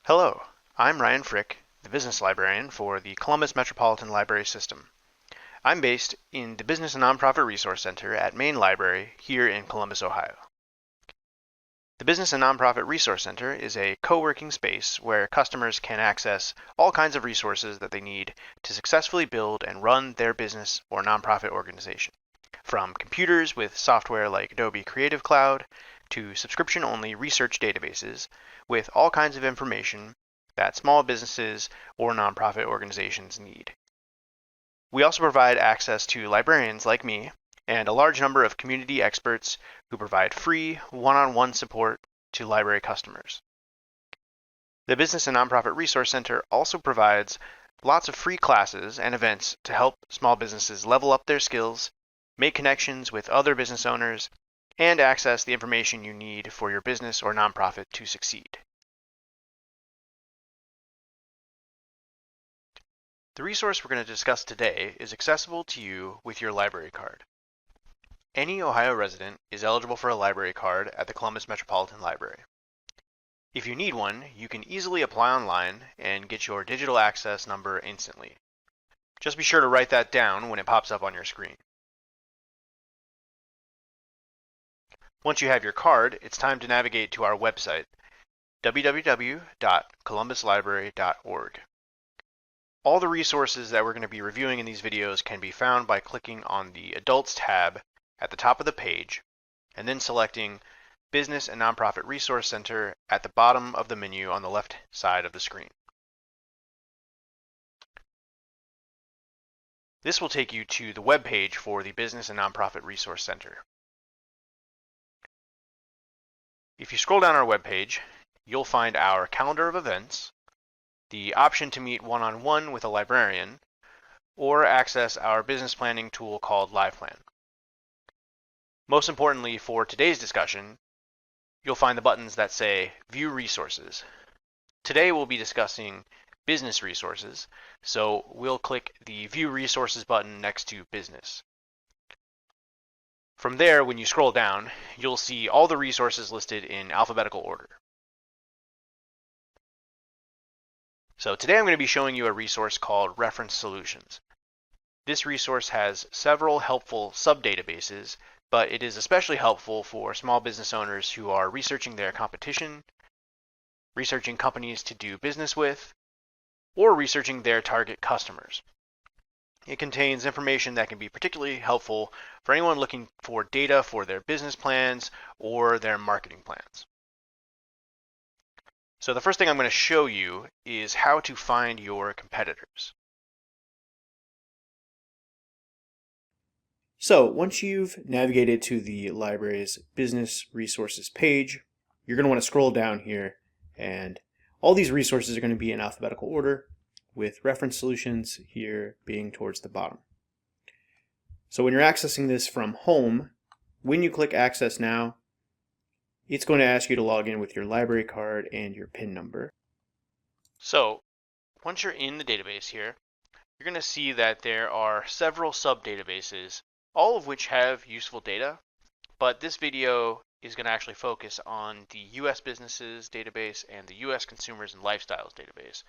Hello, I'm Ryan Frick, the business librarian for the Columbus Metropolitan Library System. I'm based in the Business and Nonprofit Resource Center at Main Library here in Columbus, Ohio. The Business and Nonprofit Resource Center is a co-working space where customers can access all kinds of resources that they need to successfully build and run their business or nonprofit organization. From computers with software like Adobe Creative Cloud to subscription-only research databases with all kinds of information that small businesses or nonprofit organizations need. We also provide access to librarians like me and a large number of community experts who provide free one-on-one support to library customers. The Business and Nonprofit Resource Center also provides lots of free classes and events to help small businesses level up their skills, make connections with other business owners, and access the information you need for your business or nonprofit to succeed. The resource we're going to discuss today is accessible to you with your library card. Any Ohio resident is eligible for a library card at the Columbus Metropolitan Library. If you need one, you can easily apply online and get your digital access number instantly. Just be sure to write that down when it pops up on your screen. Once you have your card, it's time to navigate to our website, www.columbuslibrary.org. All the resources that we're going to be reviewing in these videos can be found by clicking on the Adults tab at the top of the page, and then selecting Business and Nonprofit Resource Center at the bottom of the menu on the left side of the screen. This will take you to the web page for the Business and Nonprofit Resource Center. If you scroll down our web page, you'll find our calendar of events, the option to meet one-on-one with a librarian, or access our business planning tool called LivePlan. Most importantly for today's discussion, you'll find the buttons that say View Resources. Today we'll be discussing business resources, so we'll click the View Resources button next to Business. From there, when you scroll down, you'll see all the resources listed in alphabetical order. So today I'm going to be showing you a resource called Reference Solutions. This resource has several helpful sub-databases, but it is especially helpful for small business owners who are researching their competition, researching companies to do business with, or researching their target customers. It contains information that can be particularly helpful for anyone looking for data for their business plans or their marketing plans. So the first thing I'm going to show you is how to find your competitors. So once you've navigated to the library's business resources page, you're going to want to scroll down here, and all these resources are going to be in alphabetical order, with reference solutions here being towards the bottom. So when you're accessing this from home, when you click Access Now, it's going to ask you to log in with your library card and your PIN number. So once you're in the database here, you're going to see that there are several sub-databases, all of which have useful data, but this video is going to actually focus on the U.S. Businesses database and the U.S. Consumers and Lifestyles database,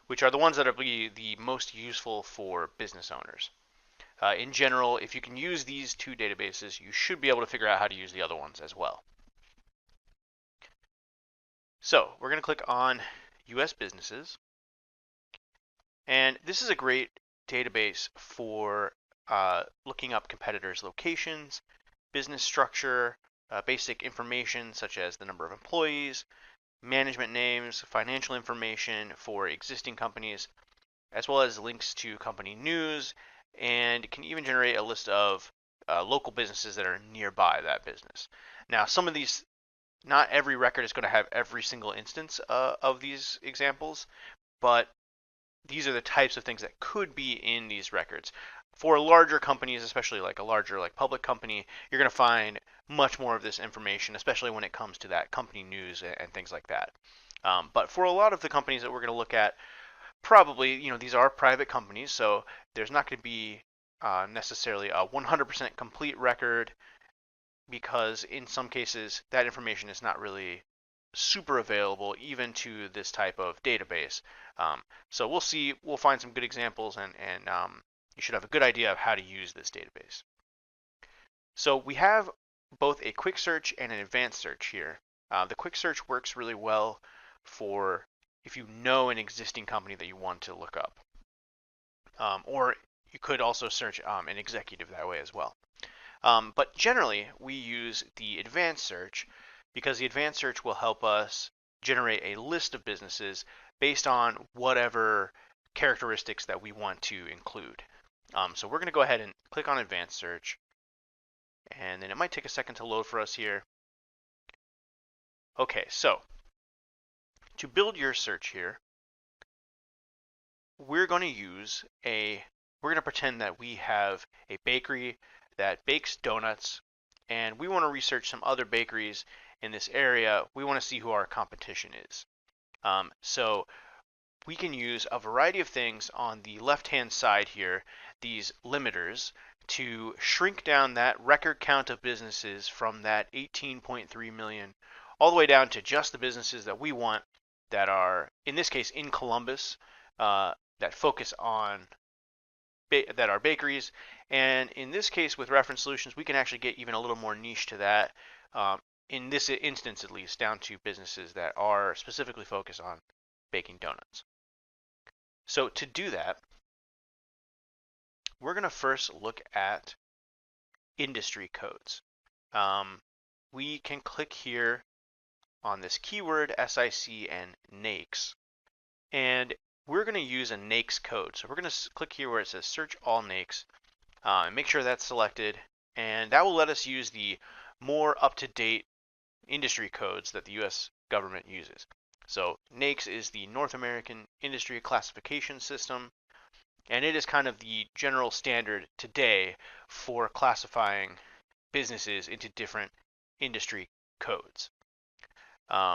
which are the ones that will be the most useful for business owners. In general, if you can use these two databases, you should be able to figure out how to use the other ones as well. So we're going to click on U.S. Businesses, and this is a great database for looking up competitors' locations, business structure, basic information such as the number of employees, management names, financial information for existing companies, as well as links to company news, and can even generate a list of local businesses that are nearby that business. Now, some of these, not every record is going to have every single instance of these examples, but these are the types of things that could be in these records. For larger companies, especially like a larger public company, you're going to find much more of this information, especially when it comes to that company news and things like that. But for a lot of the companies that we're going to look at, probably, these are private companies, so there's not going to be necessarily a 100% complete record, because in some cases that information is not really super available even to this type of database. So we'll find some good examples, and you should have a good idea of how to use this database. So we have both a quick search and an advanced search here. The quick search works really well for if you know an existing company that you want to look up. Or you could also search an executive that way as well. But generally, we use the advanced search because the advanced search will help us generate a list of businesses based on whatever characteristics that we want to include. So we're going to go ahead and click on advanced search, and then it might take a second to load for us here. Okay, so to build your search here, we're going to pretend that we have a bakery that bakes donuts, and we want to research some other bakeries in this area. We want to see who our competition is. So we can use a variety of things on the left-hand side here, these limiters, to shrink down that record count of businesses from that 18.3 million all the way down to just the businesses that we want that are, in this case, in Columbus, that focus on that are bakeries. And in this case, with reference solutions, we can actually get even a little more niche to that. In this instance, at least, down to businesses that are specifically focused on baking donuts. So to do that, we're going to first look at industry codes. We can click here on this keyword SIC and NAICS, and we're going to use a NAICS code. So we're going to click here where it says search all NAICS, and make sure that's selected, and that will let us use the more up-to-date industry codes that the US government uses. So NAICS is the North American Industry Classification System, and it is kind of the general standard today for classifying businesses into different industry codes.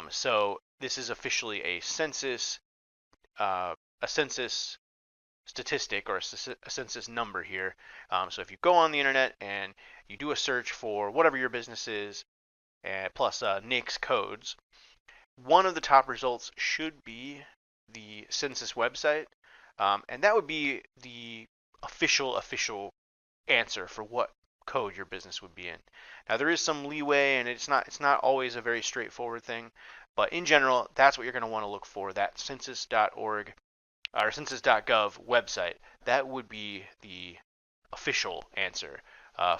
So this is officially a census statistic, or a census number here. So if you go on the internet and you do a search for whatever your business is, plus NAICS codes, one of the top results should be the census website, and that would be the official answer for what code your business would be in. Now there is some leeway, and it's not always a very straightforward thing, but in general, that's what you're going to want to look for. That census.org or census.gov website, that would be the official answer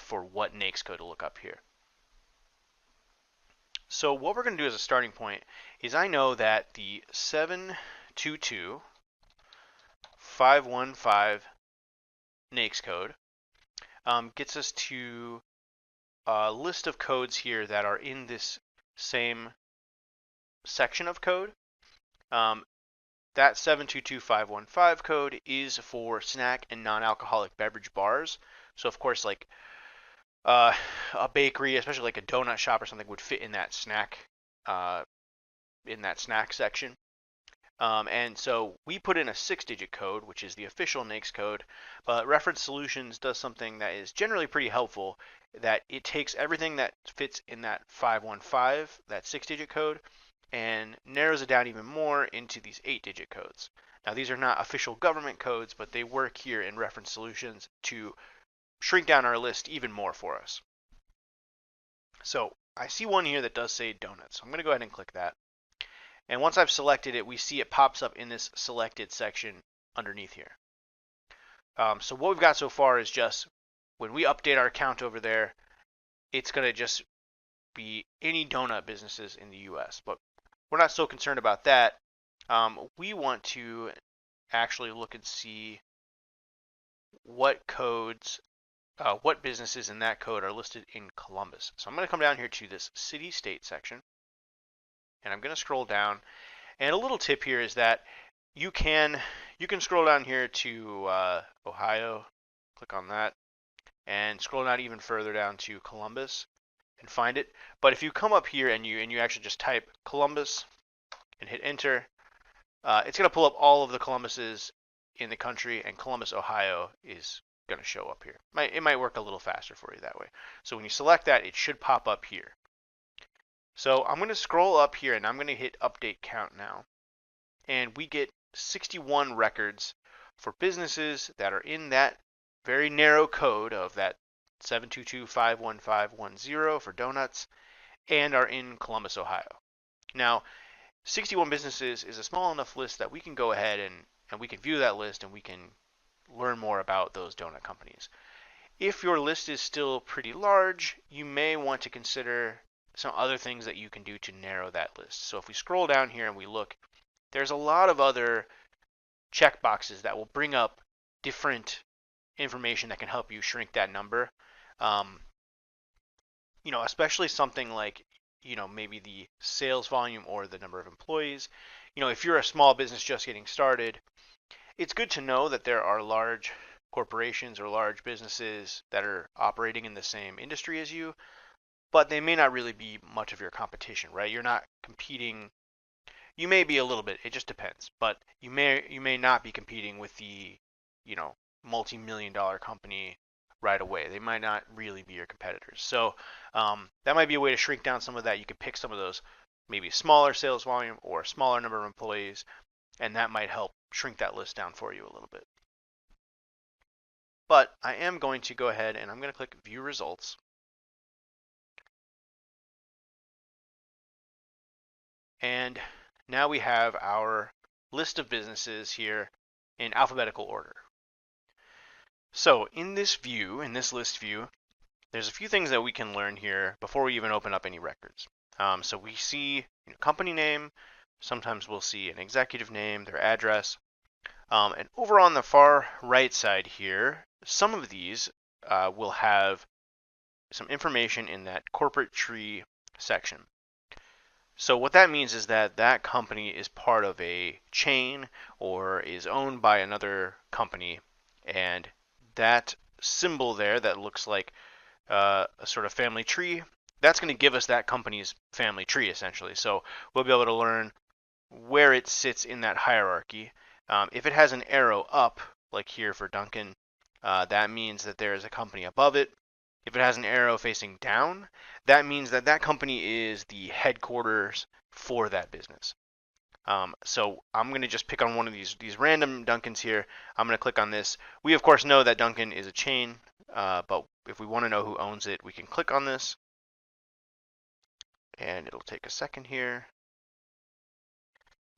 for what NAICS code to look up here. So what we're going to do as a starting point is I know that the 722.515 NAICS code gets us to a list of codes here that are in this same section of code. That 722.515 code is for snack and non-alcoholic beverage bars. So of course, like a bakery, especially like a donut shop or something, would fit in that snack section. And so we put in a 6-digit code, which is the official NAICS code, but Reference Solutions does something that is generally pretty helpful, that it takes everything that fits in that 515, that 6-digit code, and narrows it down even more into these 8-digit codes. Now these are not official government codes, but they work here in Reference Solutions to shrink down our list even more for us. So I see one here that does say donuts. So I'm going to go ahead and click that. And once I've selected it, we see it pops up in this selected section underneath here. So what we've got so far is just when we update our account over there, it's going to just be any donut businesses in the US. But we're not so concerned about that. We want to actually look and see what codes, what businesses in that code are listed in Columbus. So I'm going to come down here to this city-state section, and I'm going to scroll down. And a little tip here is that you can scroll down here to Ohio, click on that, and scroll down even further down to Columbus and find it. But if you come up here and you actually just type Columbus and hit enter, it's going to pull up all of the Columbuses in the country, and Columbus, Ohio is going to show up here. It might work a little faster for you that way. So when you select that, it should pop up here. So I'm going to scroll up here and I'm going to hit update count now. And we get 61 records for businesses that are in that very narrow code of that 722-51510 for donuts and are in Columbus, Ohio. Now, 61 businesses is a small enough list that we can go ahead and we can view that list and we can learn more about those donut companies. If your list is still pretty large, you may want to consider some other things that you can do to narrow that list. So if we scroll down here and we look, there's a lot of other checkboxes that will bring up different information that can help you shrink that number. Especially something like, maybe the sales volume or the number of employees. If you're a small business just getting started, it's good to know that there are large corporations or large businesses that are operating in the same industry as you, but they may not really be much of your competition, right? You're not competing. You may be a little bit, it just depends, but you may not be competing with the, multi-million-dollar company right away. They might not really be your competitors. So that might be a way to shrink down some of that. You could pick some of those, maybe smaller sales volume or a smaller number of employees, and that might help shrink that list down for you a little bit. But I am going to go ahead and I'm going to click View Results. And now we have our list of businesses here in alphabetical order. So in this list view, there's a few things that we can learn here before we even open up any records. So we see company name, sometimes we'll see an executive name, their address, and over on the far right side here, some of these will have some information in that corporate tree section. So what that means is that that company is part of a chain or is owned by another company, and that symbol there that looks like a sort of family tree, that's going to give us that company's family tree essentially. So we'll be able to learn where it sits in that hierarchy. If it has an arrow up, like here for Dunkin', that means that there is a company above it. If it has an arrow facing down, that means that that company is the headquarters for that business. So I'm going to just pick on one of these random Dunkins here. I'm going to click on this. We of course know that Dunkin' is a chain, but if we want to know who owns it, we can click on this. And it'll take a second here.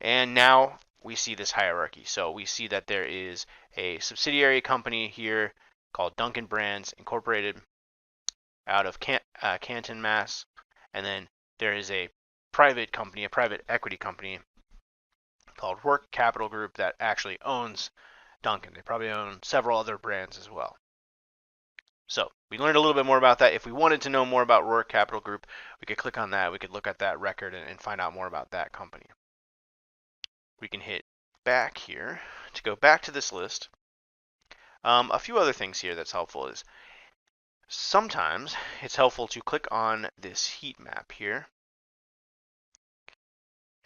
And now we see this hierarchy. So we see that there is a subsidiary company here called Dunkin' Brands Incorporated out of Canton, Mass. And then there is a private company, a private equity company called Work Capital Group that actually owns Dunkin'. They probably own several other brands as well. So we learned a little bit more about that. If we wanted to know more about Work Capital Group, we could click on that. We could look at that record and find out more about that company. We can hit back here to go back to this list. A few other things here that's helpful is sometimes it's helpful to click on this heat map here.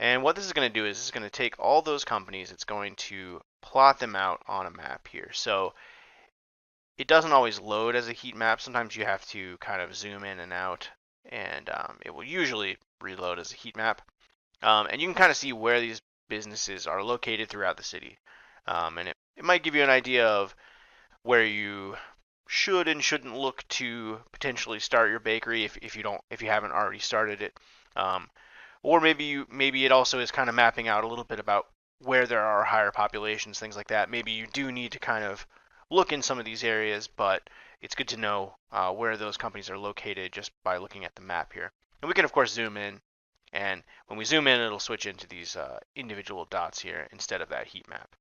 And what this is going to do is it's going to take all those companies, it's going to plot them out on a map here. So it doesn't always load as a heat map. Sometimes you have to kind of zoom in and out, and it will usually reload as a heat map. And you can kind of see where these businesses are located throughout the city. And it might give you an idea of where you should and shouldn't look to potentially start your bakery if you haven't already started it. Or maybe it also is kind of mapping out a little bit about where there are higher populations, things like that. Maybe you do need to kind of look in some of these areas, but it's good to know where those companies are located just by looking at the map here. And we can of course zoom in, and when we zoom in, it'll switch into these individual dots here instead of that heat map.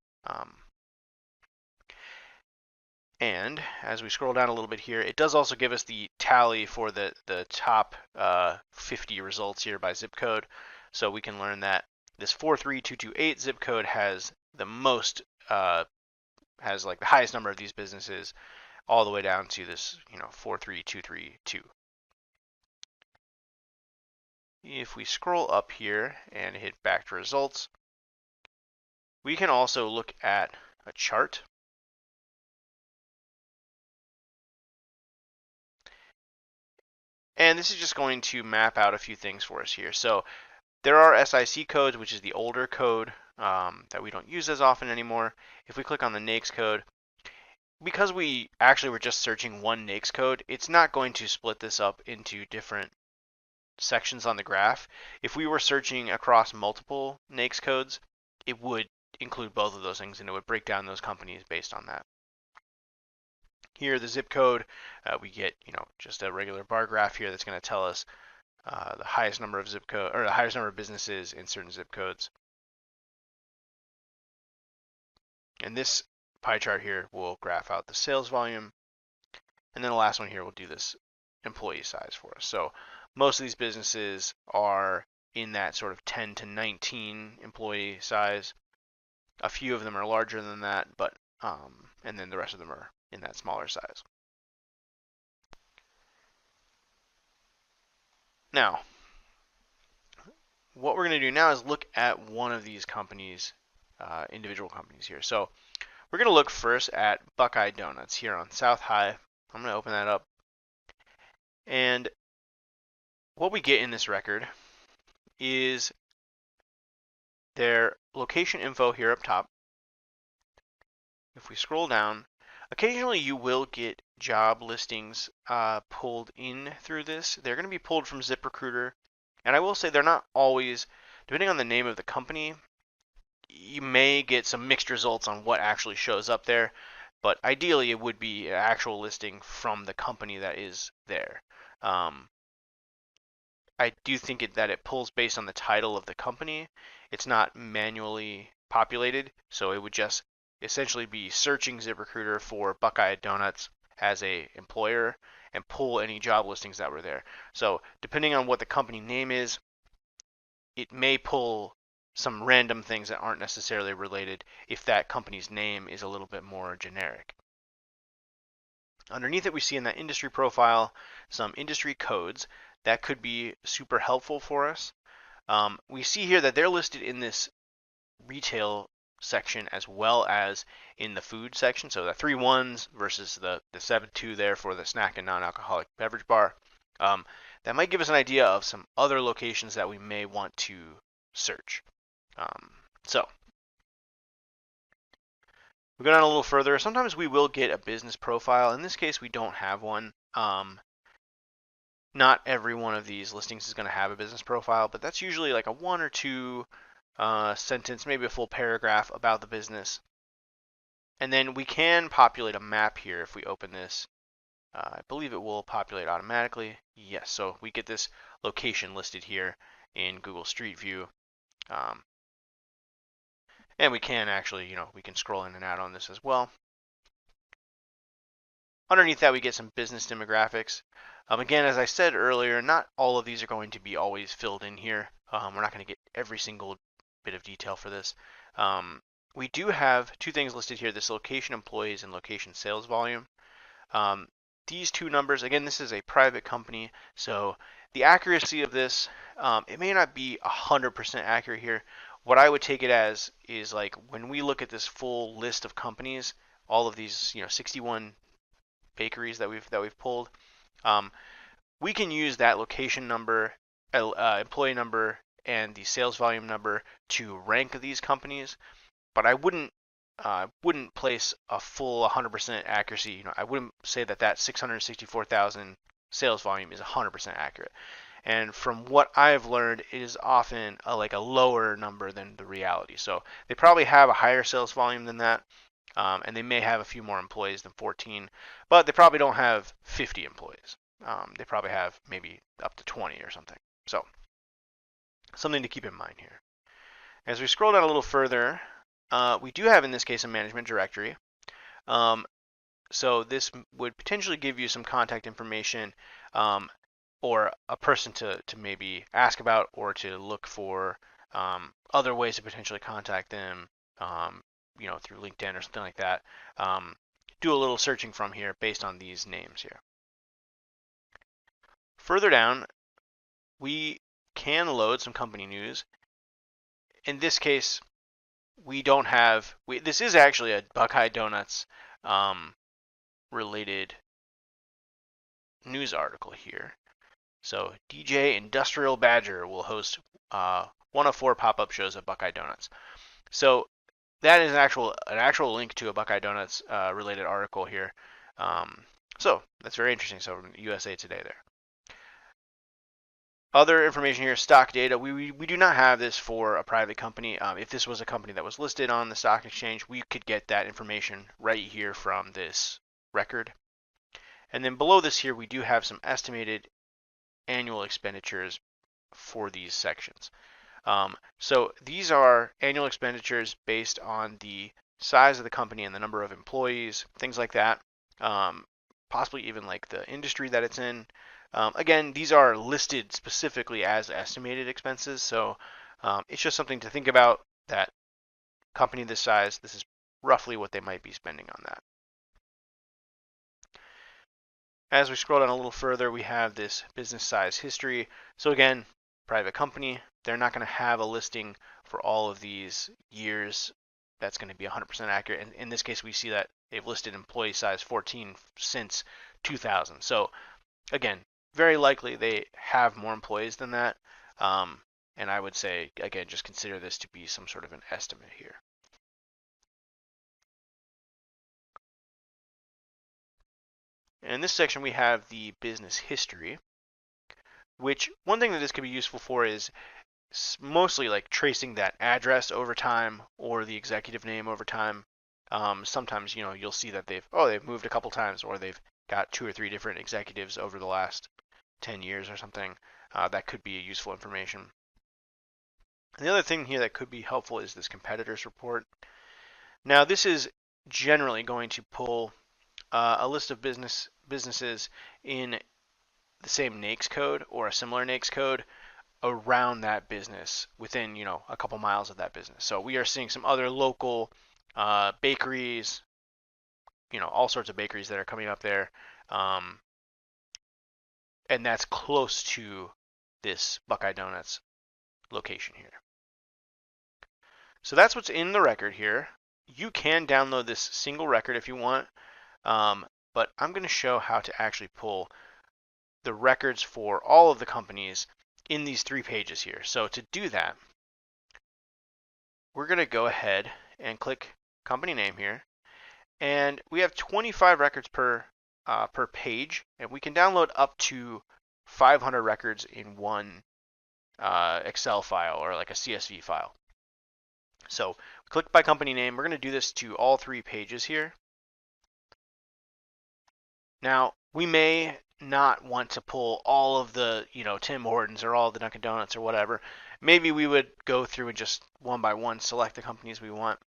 And as we scroll down a little bit here, it does also give us the tally for the top 50 results here by zip code. So we can learn that this 43228 zip code has the most, has like the highest number of these businesses, all the way down to this, 43232. If we scroll up here and hit back to results, we can also look at a chart. And this is just going to map out a few things for us here. So there are SIC codes, which is the older code that we don't use as often anymore. If we click on the NAICS code, because we actually were just searching one NAICS code, it's not going to split this up into different sections on the graph. If we were searching across multiple NAICS codes, it would include both of those things and it would break down those companies based on that. Here, the zip code, we get just a regular bar graph here that's going to tell us the highest number of zip code or the highest number of businesses in certain zip codes. And this pie chart here will graph out the sales volume. And then the last one here will do this employee size for us. So most of these businesses are in that sort of 10 to 19 employee size. A few of them are larger than that, but and then the rest of them are in that smaller size. Now, what we're going to do now is look at one of these companies, individual companies here. So we're going to look first at Buckeye Donuts here on South High. I'm going to open that up. And what we get in this record is their location info here up top. If we scroll down, occasionally you will get job listings pulled in through this. They're going to be pulled from ZipRecruiter. And I will say they're not always, depending on the name of the company, you may get some mixed results on what actually shows up there. But ideally, it would be an actual listing from the company that is there. I do think that it pulls based on the title of the company. It's not manually populated, so it would just essentially be searching ZipRecruiter for Buckeye Donuts as a employer and pull any job listings that were there. So depending on what the company name is, it may pull some random things that aren't necessarily related if that company's name is a little bit more generic. Underneath it, we see in that industry profile some industry codes that could be super helpful for us. We see here that they're listed in this retail section as well as in the food section. So the 3 1s versus the 7-2 there for the snack and non-alcoholic beverage bar. That might give us an idea of some other locations that we may want to search. So we go down a little further. Sometimes we will get a business profile. In this case, we don't have one. Not every one of these listings is going to have a business profile, but that's usually like a 1 or 2 sentence, maybe a full paragraph about the business. And then we can populate a map here if we open this. I believe it will populate automatically. Yes, so we get this location listed here in Google Street View. And we can actually, we can scroll in and out on this as well. Underneath that, we get some business demographics. Again, as I said earlier, not all of these are going to be always filled in here. We're not going to get every single bit of detail for this. We do have 2 things listed here, this location employees and location sales volume. These 2 numbers, again, this is a private company, so the accuracy of this, it may not be 100% accurate here. What I would take it as is like when we look at this full list of companies, all of these, 61 bakeries that we've pulled, we can use that location number, employee number, and the sales volume number to rank these companies. But I wouldn't place a full 100% accuracy. I wouldn't say that 664,000 sales volume is 100% accurate. And from what I've learned, it is often like a lower number than the reality. So they probably have a higher sales volume than that. And they may have a few more employees than 14, but they probably don't have 50 employees. They probably have maybe up to 20 or something. So something to keep in mind here. As we scroll down a little further, we do have in this case a management directory. So this would potentially give you some contact information or a person to maybe ask about or to look for other ways to potentially contact them, through LinkedIn or something like that. Do a little searching from here based on these names here. Further down, we can load some company news. In this case, we don't have, this is actually a Buckeye Donuts related news article here. So DJ Industrial Badger will host one of 4 pop-up shows at Buckeye Donuts. So that is an actual link to a Buckeye Donuts related article here. So that's very interesting. So from USA Today there. Other information here, stock data. We do not have this for a private company. If this was a company that was listed on the stock exchange, we could get that information right here from this record. And then below this here, we do have some estimated annual expenditures for these sections. So these are annual expenditures based on the size of the company and the number of employees, things like that. Possibly even like the industry that it's in. Again, these are listed specifically as estimated expenses, so it's just something to think about. That company this size, this is roughly what they might be spending on that. As we scroll down a little further, we have this business size history. So again, private company, they're not going to have a listing for all of these years that's going to be 100% accurate. And in this case, we see that they've listed employee size 14 since 2000. So again, very likely they have more employees than that. And I would say, again, just consider this to be some sort of an estimate here. In this section, we have the business history, which one thing that this could be useful for is mostly like tracing that address over time or the executive name over time. Sometimes, you'll see that they've moved a couple times, or they've got 2 or 3 different executives over the last 10 years or something. That could be useful information. And the other thing here that could be helpful is this competitors report. Now, this is generally going to pull a list of businesses in the same NAICS code or a similar NAICS code around that business within, a couple miles of that business. So we are seeing some other local bakeries, all sorts of bakeries that are coming up there. And that's close to this Buckeye Donuts location here. So that's what's in the record here. You can download this single record if you want, but I'm going to show how to actually pull the records for all of the companies in these 3 pages here. So to do that, we're going to go ahead and click company name here, and we have 25 records per page, and we can download up to 500 records in one Excel file or like a CSV file. So click by company name. We're going to do this to all 3 pages here. Now, we may not want to pull all of the, Tim Hortons or all the Dunkin' Donuts or whatever. Maybe we would go through and just one by one select the companies we want.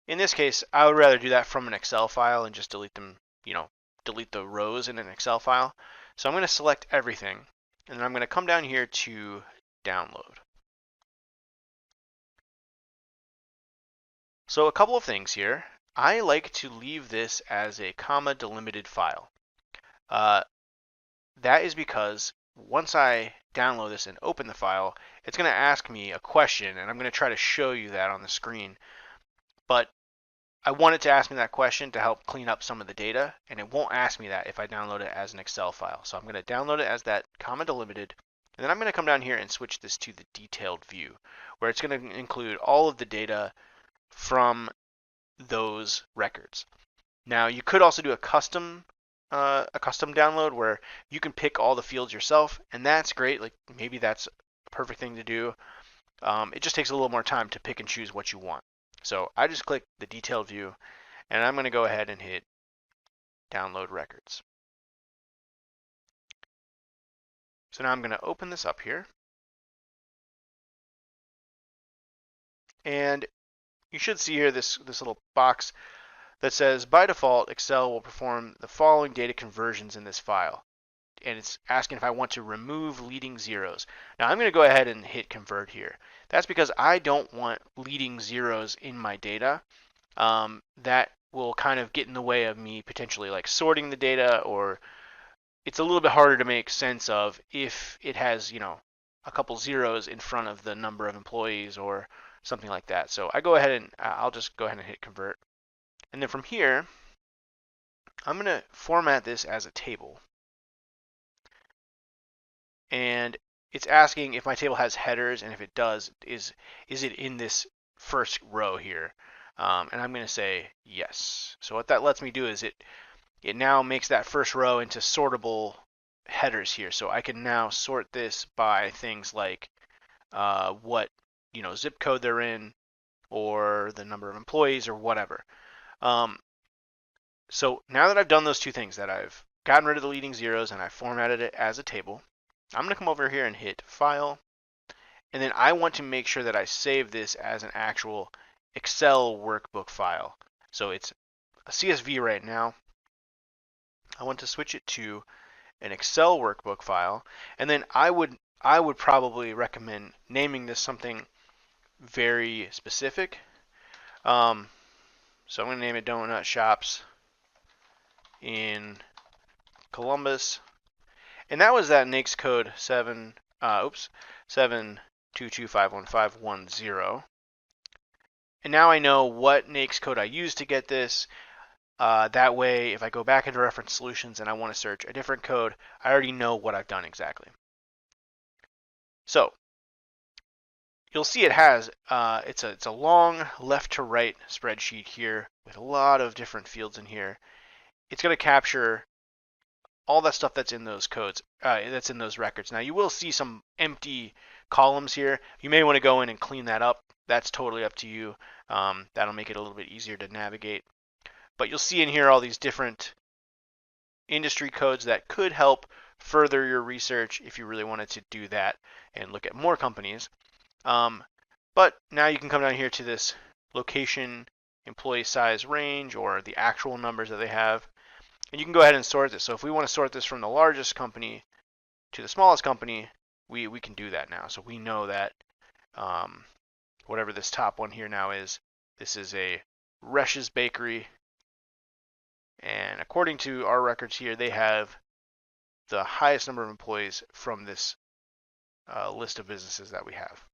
In this case, I would rather do that from an Excel file and just delete them, delete the rows in an Excel file. So I'm going to select everything, and then I'm going to come down here to download. So a couple of things here. I like to leave this as a comma delimited file. That is because once I download this and open the file, it's going to ask me a question, and I'm going to try to show you that on the screen. But I want it to ask me that question to help clean up some of the data, and it won't ask me that if I download it as an Excel file. So I'm going to download it as that comma delimited, and then I'm going to come down here and switch this to the detailed view, where it's going to include all of the data from those records. Now, you could also do a custom download where you can pick all the fields yourself, and that's great. Like maybe that's a perfect thing to do. It just takes a little more time to pick and choose what you want. So I just click the detailed view, and I'm going to go ahead and hit download records. So now I'm going to open this up here, and you should see here this little box that says, by default, Excel will perform the following data conversions in this file. And it's asking if I want to remove leading zeros. Now I'm going to go ahead and hit convert here. That's because I don't want leading zeros in my data. That will kind of get in the way of me potentially like sorting the data, or it's a little bit harder to make sense of if it has, a couple zeros in front of the number of employees or something like that. So I go ahead and I'll just go ahead and hit convert. And then from here, I'm going to format this as a table. and it's asking if my table has headers, and if it does, is it in this first row here? And I'm going to say yes. So what that lets me do is it now makes that first row into sortable headers here. So I can now sort this by things like what zip code they're in, or the number of employees, or whatever. So now that I've done those two things, that I've gotten rid of the leading zeros and I've formatted it as a table, I'm going to come over here and hit File, and then I want to make sure that I save this as an actual Excel workbook file. So it's a CSV right now. I want to switch it to an Excel workbook file, and then I would probably recommend naming this something very specific. So I'm going to name it Donut Shops in Columbus, and that was that NAICS code 722515110. And now I know what NAICS code I used to get this. That way, if I go back into Reference Solutions and I want to search a different code, I already know what I've done exactly. So you'll see it has it's a long left to right spreadsheet here with a lot of different fields in here. It's going to capture all that stuff that's in those codes, that's in those records. Now you will see some empty columns here. You may want to go in and clean that up. That's totally up to you. That'll make it a little bit easier to navigate. But you'll see in here all these different industry codes that could help further your research if you really wanted to do that and look at more companies. But now you can come down here to this location, employee size range, or the actual numbers that they have, and you can go ahead and sort this. So if we want to sort this from the largest company to the smallest company, we can do that now. So we know that whatever this top one here now is, this is a Resch's Bakery, and according to our records here, they have the highest number of employees from this list of businesses that we have.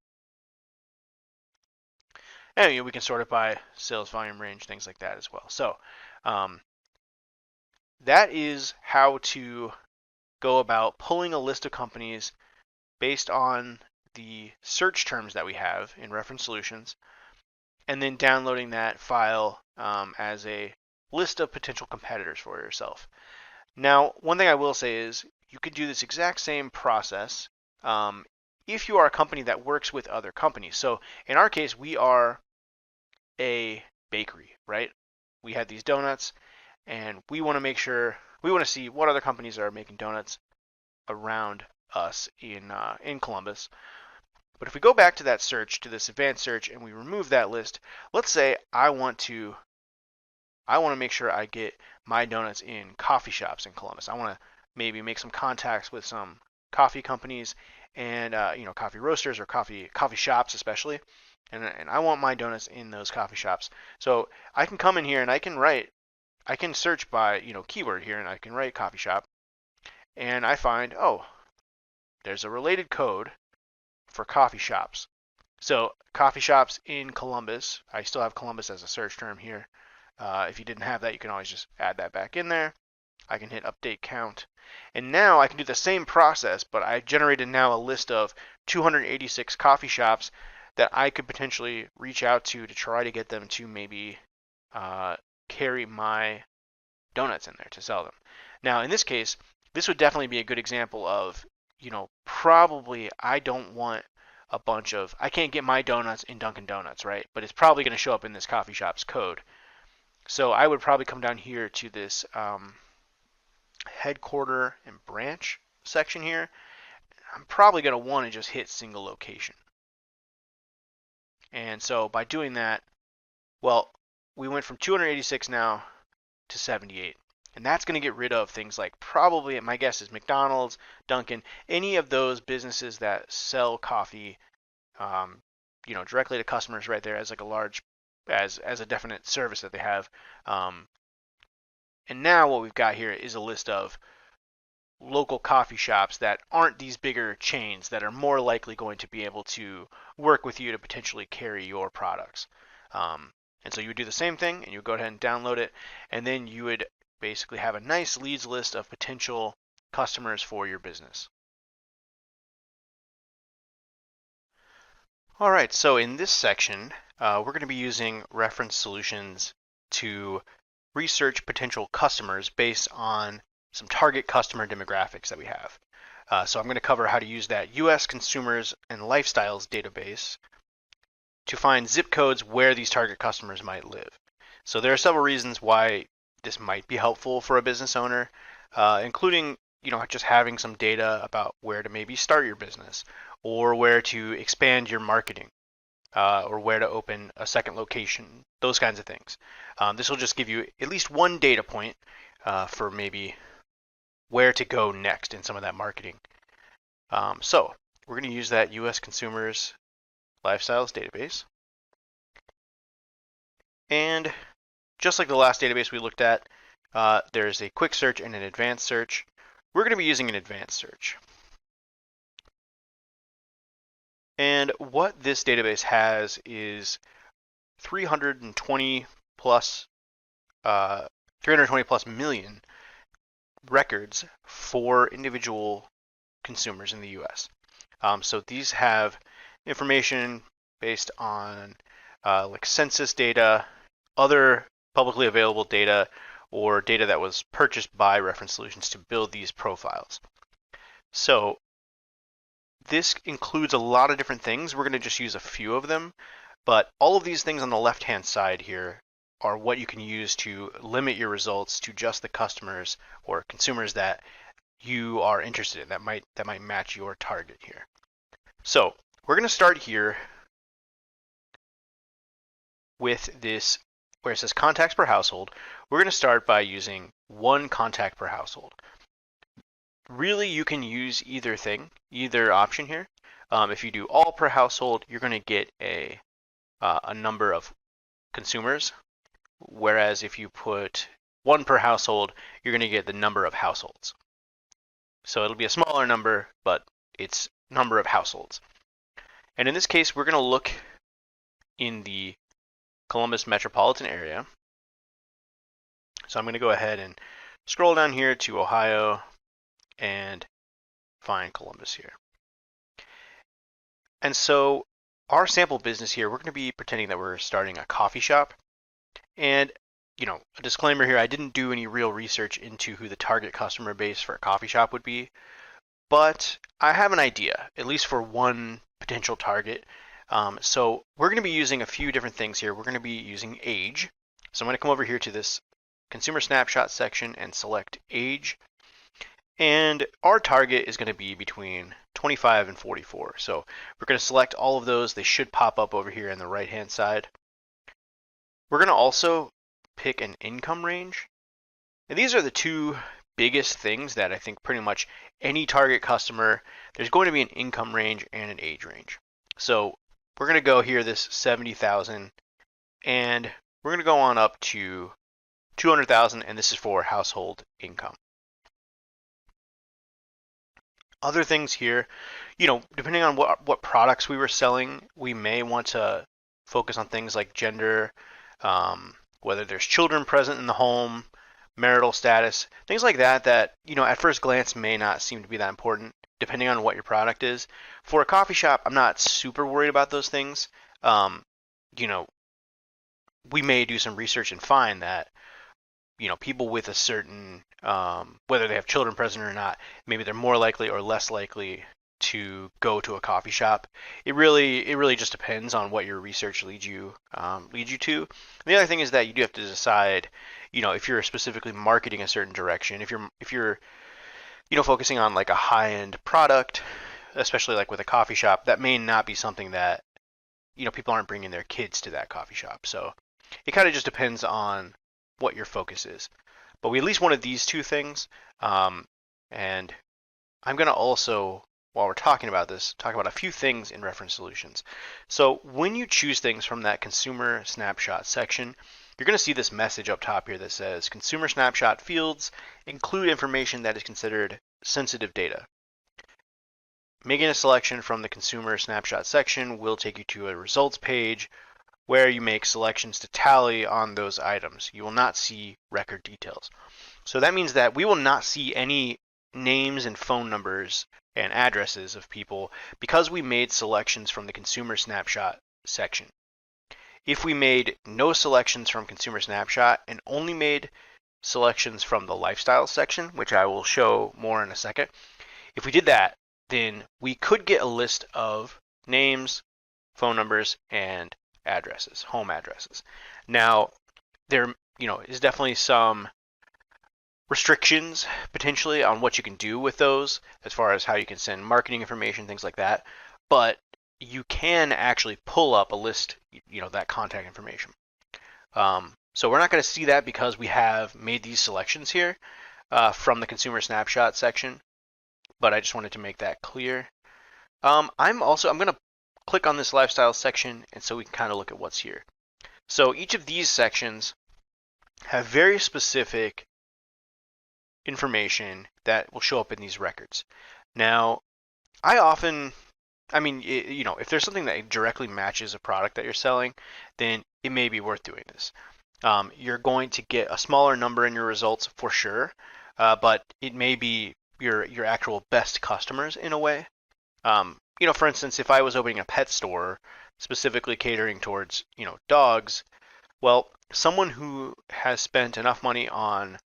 And we can sort it by sales volume range, things like that as well. So that is how to go about pulling a list of companies based on the search terms that we have in Reference Solutions, and then downloading that file as a list of potential competitors for yourself. Now, one thing I will say is you could do this exact same process if you are a company that works with other companies. So in our case, we are a bakery, right? We had these donuts, and we want to make sure, we want to see what other companies are making donuts around us in Columbus. But if we go back to that search, to this advanced search, and we remove that list, let's say I want to make sure I get my donuts in coffee shops in Columbus. I want to maybe make some contacts with some coffee companies and coffee roasters or coffee shops especially, and I want my donuts in those coffee shops. So I can come in here and I can search by keyword here, and I can write coffee shop, and I find, oh, there's a related code for coffee shops. So coffee shops in Columbus, I still have Columbus as a search term here. If you didn't have that, you can always just add that back in there. I can hit update count, and now I can do the same process, but I generated now a list of 286 coffee shops that I could potentially reach out to try to get them to maybe carry my donuts in there to sell them. Now in this case, this would definitely be a good example of, probably I don't want a bunch of, I can't get my donuts in Dunkin' Donuts, right? But it's probably going to show up in this coffee shop's code. So I would probably come down here to this headquarter and branch section here. I'm probably going to want to just hit single location. And so by doing that, well, we went from 286 now to 78. And that's going to get rid of things like, probably, my guess is McDonald's, Dunkin', any of those businesses that sell coffee, directly to customers right there as like a large, as a definite service that they have. And now what we've got here is a list of local coffee shops that aren't these bigger chains that are more likely going to be able to work with you to potentially carry your products. And so you would do the same thing, and you would go ahead and download it, and then you would basically have a nice leads list of potential customers for your business. All right, so in this section, we're going to be using reference solutions to research potential customers based on some target customer demographics that we have. So I'm going to cover how to use that U.S. consumers and lifestyles database to find zip codes where these target customers might live. So there are several reasons why this might be helpful for a business owner, including just having some data about where to maybe start your business or where to expand your marketing. Or where to open a second location, those kinds of things. This will just give you at least one data point for maybe where to go next in some of that marketing. So we're going to use that U.S. Consumers Lifestyles database. And just like the last database we looked at, there's a quick search and an advanced search. We're going to be using an advanced search. And what this database has is 320 plus million records for individual consumers in the U.S. So these have information based on like census data, other publicly available data, or data that was purchased by Reference Solutions to build these profiles. So this includes a lot of different things. We're going to just use a few of them, but all of these things on the left-hand side here are what you can use to limit your results to just the customers or consumers that you are interested in, that might match your target here. So we're going to start here with this where it says contacts per household. We're going to start by using one contact per household. Really, you can use either option here. If you do all per household, you're going to get a number of consumers, whereas if you put one per household, you're going to get the number of households. So it'll be a smaller number, but it's number of households. And in this case, we're going to look in the Columbus metropolitan area. So I'm going to go ahead and scroll down here to Ohio and find Columbus here. And so our sample business here, we're going to be pretending that we're starting a coffee shop. And, a disclaimer here, I didn't do any real research into who the target customer base for a coffee shop would be, but I have an idea, at least for one potential target. So we're going to be using a few different things here. We're going to be using age. So I'm going to come over here to this consumer snapshot section and select age. And our target is going to be between 25 and 44. So we're going to select all of those. They should pop up over here on the right-hand side. We're going to also pick an income range. And these are the two biggest things that I think pretty much any target customer, there's going to be an income range and an age range. So we're going to go here, this 70,000, and we're going to go on up to 200,000, and this is for household income. Other things here, depending on what products we were selling, we may want to focus on things like gender, whether there's children present in the home, marital status, things like that at first glance may not seem to be that important, depending on what your product is. For a coffee shop, I'm not super worried about those things. We may do some research and find that people with a certain, whether they have children present or not, maybe they're more likely or less likely to go to a coffee shop. It really just depends on what your research leads you to. And the other thing is that you do have to decide, if you're specifically marketing a certain direction. If you're focusing on like a high-end product, especially like with a coffee shop, that may not be something that people aren't bringing their kids to that coffee shop. So it kind of just depends on what your focus is. But we at least wanted these two things. And I'm going to also, while we're talking about this, talk about a few things in Reference Solutions. So when you choose things from that consumer snapshot section, you're going to see this message up top here that says consumer snapshot fields include information that is considered sensitive data. Making a selection from the consumer snapshot section will take you to a results page where you make selections to tally on those items. You will not see record details. So that means that we will not see any names and phone numbers and addresses of people because we made selections from the consumer snapshot section. If we made no selections from consumer snapshot and only made selections from the lifestyle section, which I will show more in a second, if we did that, then we could get a list of names, phone numbers, and addresses, home addresses. Now, there is definitely some restrictions potentially on what you can do with those as far as how you can send marketing information, things like that. But you can actually pull up a list, that contact information. So we're not going to see that because we have made these selections here from the consumer snapshot section. But I just wanted to make that clear. I'm going to click on this lifestyle section, and so we can kind of look at what's here. So each of these sections have very specific information that will show up in these records. Now, if there's something that directly matches a product that you're selling, then it may be worth doing this. You're going to get a smaller number in your results for sure, but it may be your actual best customers in a way. For instance, if I was opening a pet store specifically catering towards, dogs, well, someone who has spent enough money on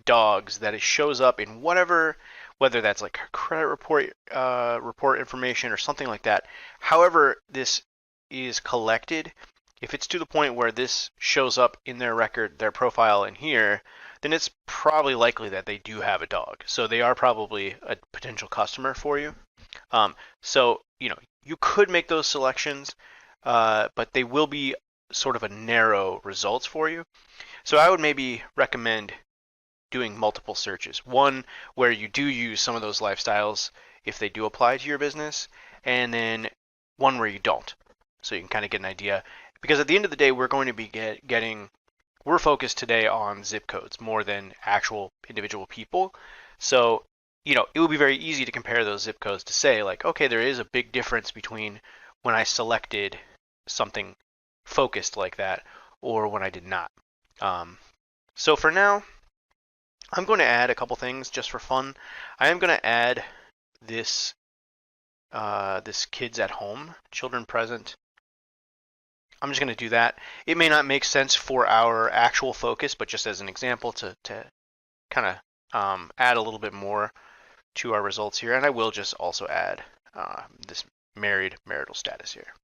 dogs that it shows up in whether that's like a credit report information or something like that. However, this is collected, if it's to the point where this shows up in their record, their profile in here, then it's probably likely that they do have a dog. So they are probably a potential customer for you. You could make those selections, but they will be sort of a narrow results for you. So I would maybe recommend doing multiple searches. One where you do use some of those lifestyles if they do apply to your business, and then one where you don't. So you can kind of get an idea. Because at the end of the day, we're going to be we're focused today on zip codes more than actual individual people. So, it would be very easy to compare those zip codes to say, like, okay, there is a big difference between when I selected something focused like that or when I did not. So for now, I'm going to add a couple things just for fun. I am going to add this kids at home, children present. I'm just going to do that. It may not make sense for our actual focus, but just as an example to kind of add a little bit more to our results here. And I will just also add this marital status here.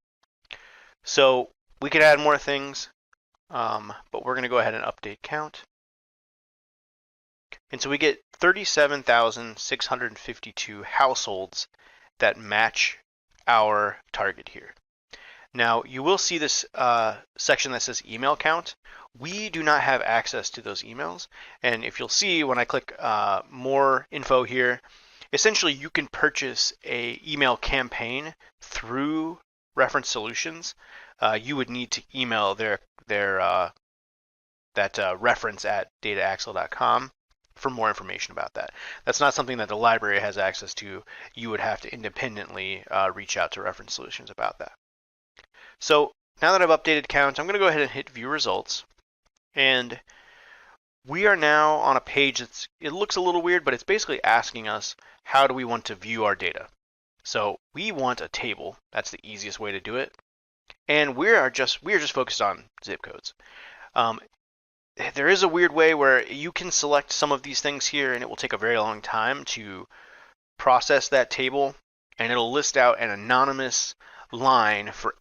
So we could add more things, but we're going to go ahead and update count. And so we get 37,652 households that match our target here. Now, you will see this section that says email count. We do not have access to those emails. And if you'll see when I click more info here, essentially you can purchase a email campaign through Reference Solutions. You would need to email their reference at dataaxle.com for more information about that. That's not something that the library has access to. You would have to independently reach out to Reference Solutions about that. So now that I've updated count, I'm going to go ahead and hit view results. And we are now on a page it looks a little weird, but it's basically asking us how do we want to view our data. So we want a table. That's the easiest way to do it. And we are just focused on zip codes. There is a weird way where you can select some of these things here and it will take a very long time to process that table, and it'll list out an anonymous line for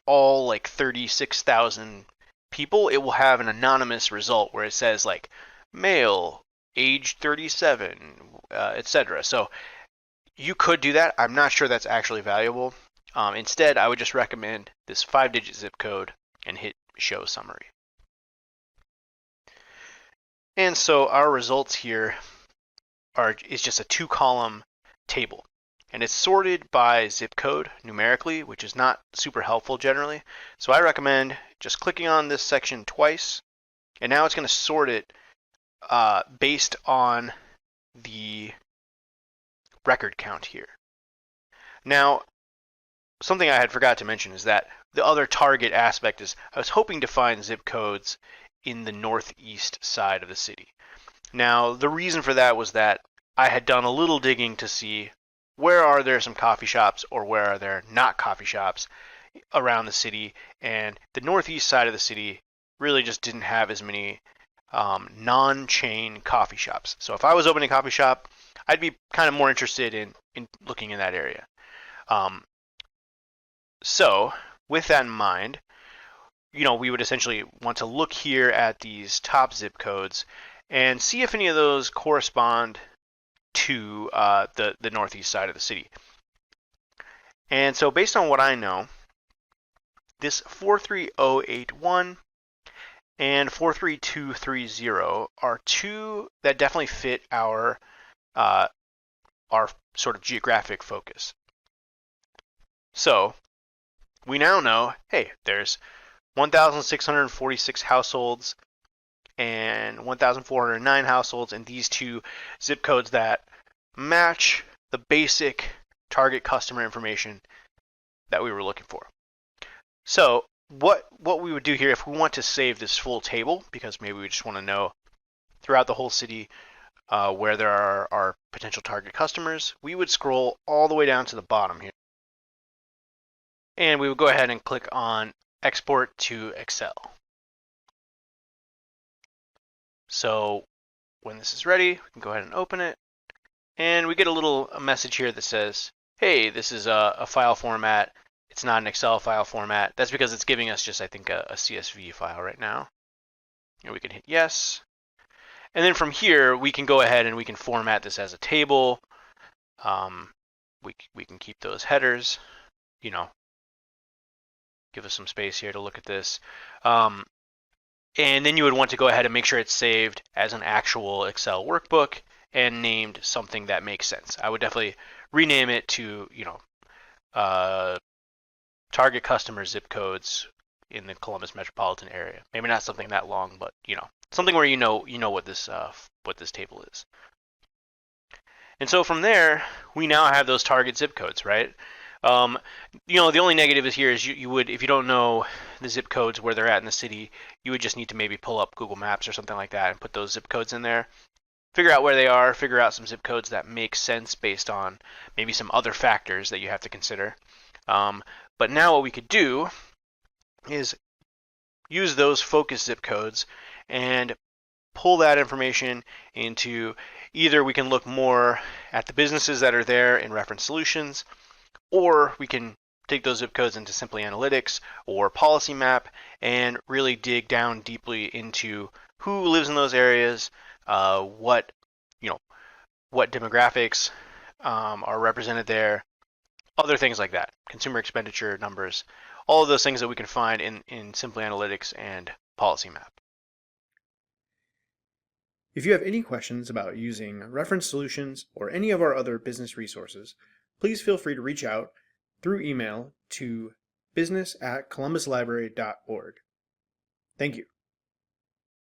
all like 36,000 people. It will have an anonymous result where it says like male, age 37, etc. So you could do that. I'm not sure that's actually valuable. Instead, I would just recommend this 5-digit zip code and hit show summary. And so our results here is just a 2-column table. And it's sorted by zip code numerically, which is not super helpful generally. So I recommend just clicking on this section twice, and now it's going to sort it based on the record count here. Now, something I had forgot to mention is that the other target aspect is I was hoping to find zip codes in the northeast side of the city. Now, the reason for that was that I had done a little digging to see where are there some coffee shops or where are there not coffee shops around the city. And the northeast side of the city really just didn't have as many non-chain coffee shops. So if I was opening a coffee shop, I'd be kind of more interested in looking in that area. So with that in mind, we would essentially want to look here at these top zip codes and see if any of those correspond to the northeast side of the city. And so based on what I know, this 43081 and 43230 are two that definitely fit our sort of geographic focus. So we now know, hey, there's 1,646 households and 1,409 households in these two zip codes that match the basic target customer information that we were looking for. So what we would do here, if we want to save this full table, because maybe we just want to know throughout the whole city where there are potential target customers, we would scroll all the way down to the bottom here. And we would go ahead and click on Export to Excel. So when this is ready, we can go ahead and open it. And we get a message here that says, hey, this is a file format. It's not an Excel file format. That's because it's giving us just, I think, a CSV file right now. And we can hit yes. And then from here, we can go ahead and we can format this as a table. We can keep those headers, give us some space here to look at this. And then you would want to go ahead and make sure it's saved as an actual Excel workbook and named something that makes sense. I would definitely rename it to, target customer zip codes in the Columbus metropolitan area. Maybe not something that long, but something where you know what this table is. And so from there, we now have those target zip codes, right? The only negative is here is you would, if you don't know the zip codes where they're at in the city, you would just need to maybe pull up Google Maps or something like that and put those zip codes in there. Figure out where they are, figure out some zip codes that make sense based on maybe some other factors that you have to consider. But now what we could do is use those focus zip codes and pull that information into either we can look more at the businesses that are there in reference solutions, or we can take those zip codes into Simply Analytics or Policy Map and really dig down deeply into who lives in those areas, what demographics are represented there, other things like that, consumer expenditure numbers, all of those things that we can find in Simply Analytics and Policy Map. If you have any questions about using reference solutions or any of our other business resources, please feel free to reach out through email to business@columbuslibrary.org. Thank you.